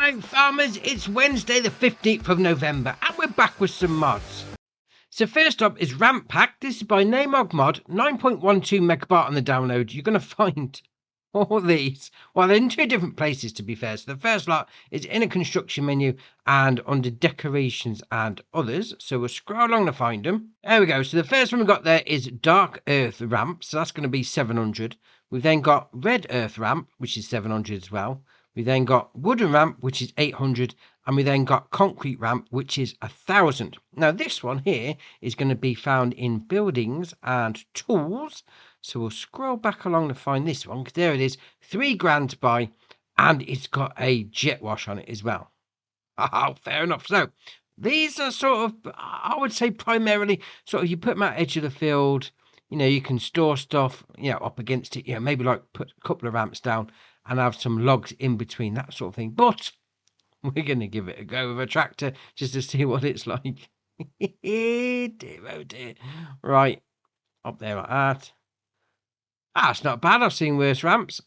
Alright farmers, it's Wednesday the 15th of November and we're back with some mods. So first up is Ramp Pack. This is by Namog Mod, 9.12 megabyte on the download. You're going to find all these. Well, they're in two different places to be fair. So the first lot is in a construction menu and under decorations and others. So we'll scroll along to find them. There we go. So the first one we got there is Dark Earth Ramp. So that's going to be 700. We've then got Red Earth Ramp, which is 700 as well. We then got Wooden Ramp, which is 800, and we then got Concrete Ramp, which is 1000. Now, this one here is going to be found in Buildings and Tools. So we'll scroll back along to find this one, because there it is, £3 to buy, and it's got a jet wash on it as well. Oh, fair enough. So these are sort of, I would say primarily, sort of you put them at the edge of the field, you can store stuff, up against it, maybe like put a couple of ramps down and have some logs in between, that sort of thing. But we're going to give it a go with a tractor just to see what it's like. Dear, oh dear. Right, up there like that. It's not bad. I've seen worse ramps.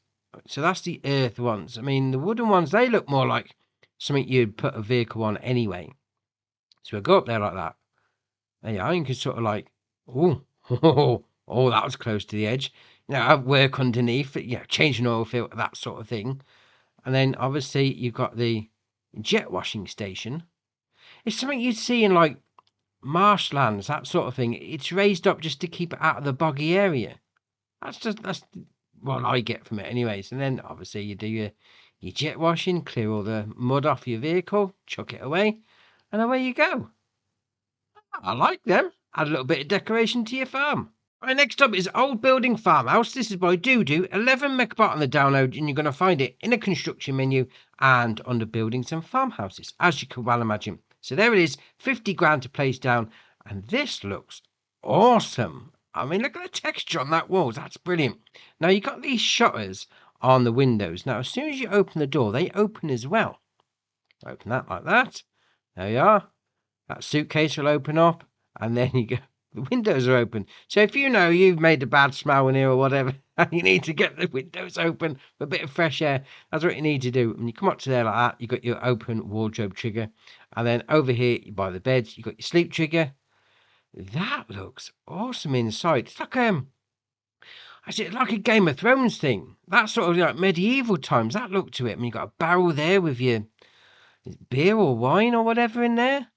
So that's the earth ones. I mean, the wooden ones, they look more like something you'd put a vehicle on anyway. So we'll go up there like that. There you are. You can sort of like, oh, that was close to the edge. Have work underneath, change an oil filter, that sort of thing. And then obviously you've got the jet washing station. It's something you'd see in like marshlands, that sort of thing. It's raised up just to keep it out of the boggy area. That's what I get from it anyways. And then obviously you do your jet washing, clear all the mud off your vehicle, chuck it away, and away you go. I like them. Add a little bit of decoration to your farm. Right, next up is Old Building Farmhouse. This is by Doodoo, 11 megabyte on the download, and you're going to find it in a construction menu and under buildings and farmhouses, as you can well imagine. So there it is, £50 to place down, and this looks awesome. I mean, look at the texture on that wall. That's brilliant. Now, you've got these shutters on the windows. Now, as soon as you open the door, they open as well. Open that like that. There you are. That suitcase will open up, and then you go. The windows are open. So if you've made a bad smell in here or whatever, and you need to get the windows open for a bit of fresh air, that's what you need to do. When you come up to there like that, you've got your open wardrobe trigger. And then over here by the beds, you've got your sleep trigger. That looks awesome inside. It's like like a Game of Thrones thing. That sort of like medieval times. That look to it. I mean, you've got a barrel there with your beer or wine or whatever in there.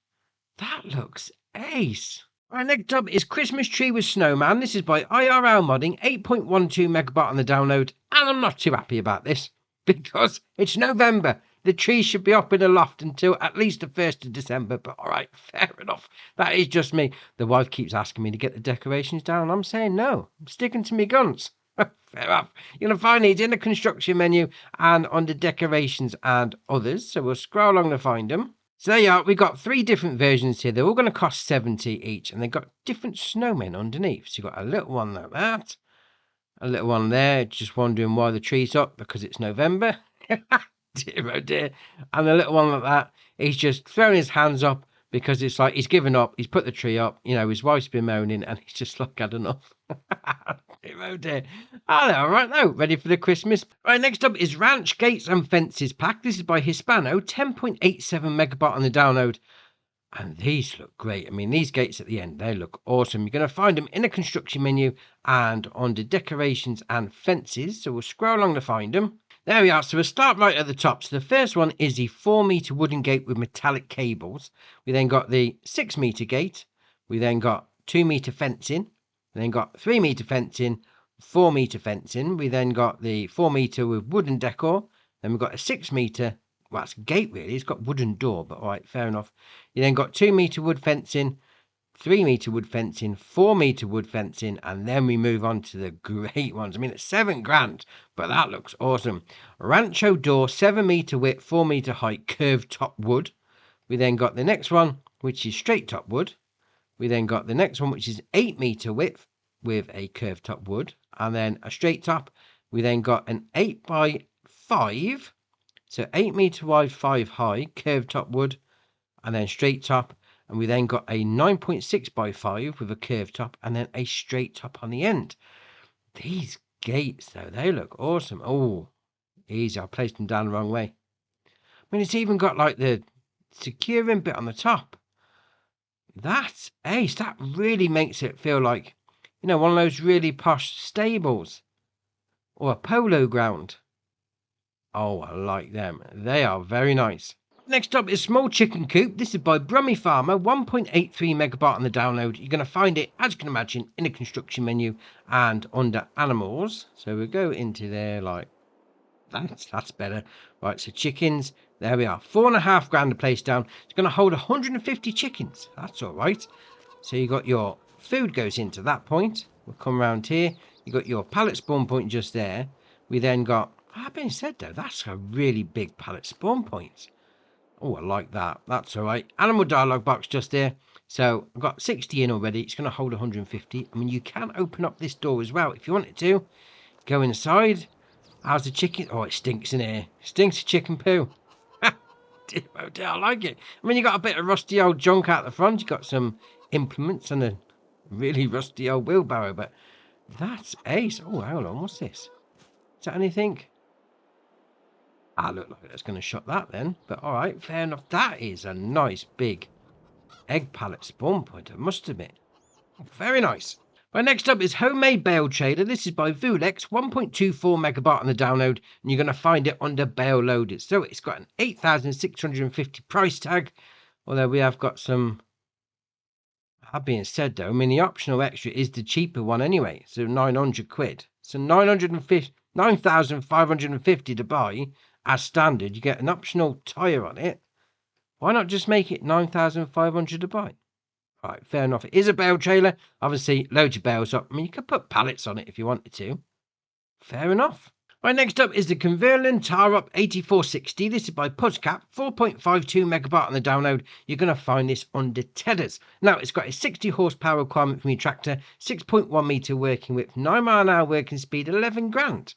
That looks ace. Right, next up is Christmas Tree with Snowman. This is by IRL Modding, 8.12 megabyte on the download, and I'm not too happy about this because it's November. The tree should be up in the loft until at least the 1st of December, but all right, fair enough. That is just me. The wife keeps asking me to get the decorations down. I'm saying no. I'm sticking to my guns. Fair enough. You're going to find these in the construction menu and under decorations and others, so we'll scroll along to find them. So there you are, we've got 3 different versions here. They're all going to cost 70 each, and they've got different snowmen underneath. So you've got a little one like that, a little one there, just wondering why the tree's up, because it's November. Dear, oh dear. And a little one like that, he's just throwing his hands up, because it's like he's given up, he's put the tree up, his wife's been moaning, and he's just like had enough. Dear, oh dear. Oh, they're all right now, ready for the Christmas. Right, next up is Ranch Gates and Fences Pack. This is by Hispano, 10.87 megabyte on the download. And these look great. I mean, these gates at the end, they look awesome. You're going to find them in a construction menu and under decorations and fences. So we'll scroll along to find them. There we are. So we'll start right at the top. So the first one is the 4-meter wooden gate with metallic cables. We then got the 6-meter gate. We then got 2-meter fencing. We then got 3-meter fencing, 4-meter fencing. We then got the 4-meter with wooden decor. Then we've got a 6-meter. Well, it's a gate really. It's got wooden door, but all right, fair enough. You then got 2-meter wood fencing, 3-meter wood fencing, 4-meter wood fencing, and then we move on to the great ones. I mean, it's £7, but that looks awesome. Rancho door, 7-meter width, 4-meter height, curved top wood. We then got the next one, which is straight top wood. We then got the next one, which is 8-meter width with a curved top wood, and then a straight top. We then got an 8x5, so 8-meter wide, 5 high, curved top wood, and then straight top. And we then got a 9.6x5 with a curved top, and then a straight top on the end. These gates, though, they look awesome. Oh, easy. I placed them down the wrong way. mean, it's even got like the securing bit on the top. That's ace. That really makes it feel like, you know, one of those really posh stables or a polo ground. Oh, I like them. They are very nice. Next up is Small Chicken Coop. This is by Brummy Farmer, 1.83 megabyte on the download. You're going to find it, as you can imagine, in the construction menu and under animals. So we'll go into there like that's better. Right, so chickens, there we are. 4.5 grand to place down. It's going to hold 150 chickens. That's all right. So you got your food goes into that point. We'll come around here. You got your pallet spawn point just there. We then got, that being said though, that's a really big pallet spawn point. Oh, I like that. That's all right. Animal dialogue box just there. So I've got 60 in already. It's going to hold 150. I mean, you can open up this door as well if you wanted to. Go inside. How's the chicken? Oh, it stinks in here. Stinks of chicken poo. I like it. I mean, you got a bit of rusty old junk out the front. You got some implements and a really rusty old wheelbarrow, but that's ace. Oh, hold on. What's this? Is that anything? Look like that's going to shut that then. But all right, fair enough. That is a nice big egg pallet spawn point, I must admit. Very nice. Right, next up is Homemade Bale Trader. This is by Vulex, 1.24 megabyte on the download, and you're going to find it under Bale Loaded. So it's got an 8,650 price tag, although we have got some. That being said, though, I mean, the optional extra is the cheaper one anyway, so 900 quid. So 9,550 to buy as standard. You get an optional tyre on it. Why not just make it 9,500 to buy? Right, fair enough. It is a bale trailer. Obviously, load your bales up. I mean, you could put pallets on it if you wanted to. Fair enough. Right, next up is the Converlin Tarup 8460. This is by Puzzcap, 4.52 megabyte on the download. You're going to find this under Tedders. Now, it's got a 60 horsepower requirement from your tractor, 6.1 metre working width, 9 mile an hour working speed, 11 grand.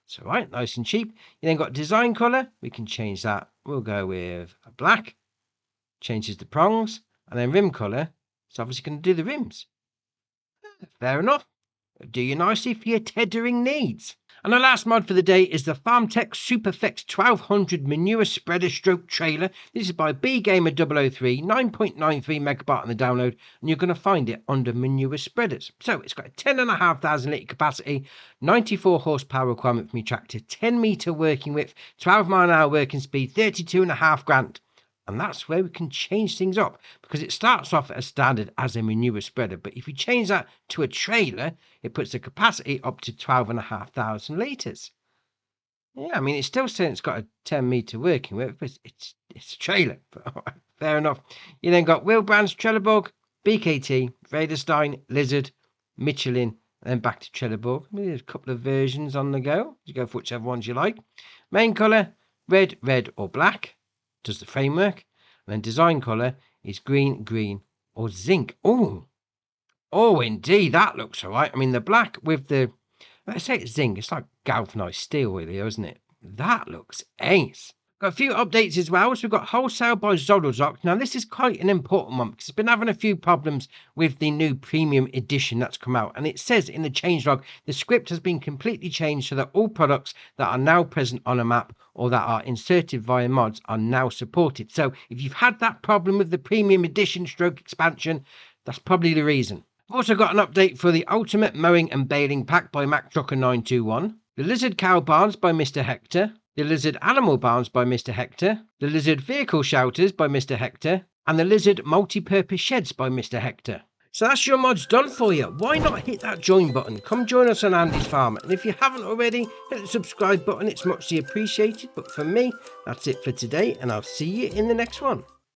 It's all right, nice and cheap. You then got design colour. We can change that. We'll go with a black. Changes the prongs. And then rim colour. It's obviously going to do the rims. Fair enough. Do you nicely for your teddering needs. And the last mod for the day is the FarmTech Superflex 1200 manure spreader stroke trailer. This is by BGamer003, 9.93 megabyte on the download, and you're going to find it under manure spreaders. So it's got a 10,500 litre capacity, 94 horsepower requirement from your tractor, 10 metre working width, 12 mile an hour working speed, 32.5 grand. And that's where we can change things up, because it starts off as standard as a manure spreader. But if you change that to a trailer, it puts the capacity up to 12,500 litres. Yeah, I mean, it's still saying it's got a 10 metre working width, but it's a trailer. But, fair enough. You then got Wheelbrands, Trelleborg, BKT, Vredestein, Lizard, Michelin, and then back to Trelleborg. There's a couple of versions on the go. You go for whichever ones you like. Main colour, red, or black. Does the framework, and then design colour is green, or zinc. Oh, indeed, that looks all right. I mean, the black with the, let's say it's zinc, it's like galvanised steel, really, isn't it? That looks ace. Got a few updates as well. So we've got Wholesale by Zoldozoc. Now, this is quite an important one because it's been having a few problems with the new premium edition that's come out. And it says in the changelog, the script has been completely changed so that all products that are now present on a map or that are inserted via mods are now supported. So if you've had that problem with the premium edition stroke expansion, that's probably the reason. I've also got an update for the Ultimate Mowing and Baling Pack by MacTrucker921, the Lizard Cow Barns by Mr. Hector, the Lizard Animal Barns by Mr. Hector, the Lizard Vehicle Shelters by Mr. Hector, and the Lizard Multi-Purpose Sheds by Mr. Hector. So that's your mods done for you. Why not hit that join button? Come join us on Andy's Farm. And if you haven't already, hit the subscribe button. It's muchly appreciated. But for me, that's it for today, and I'll see you in the next one.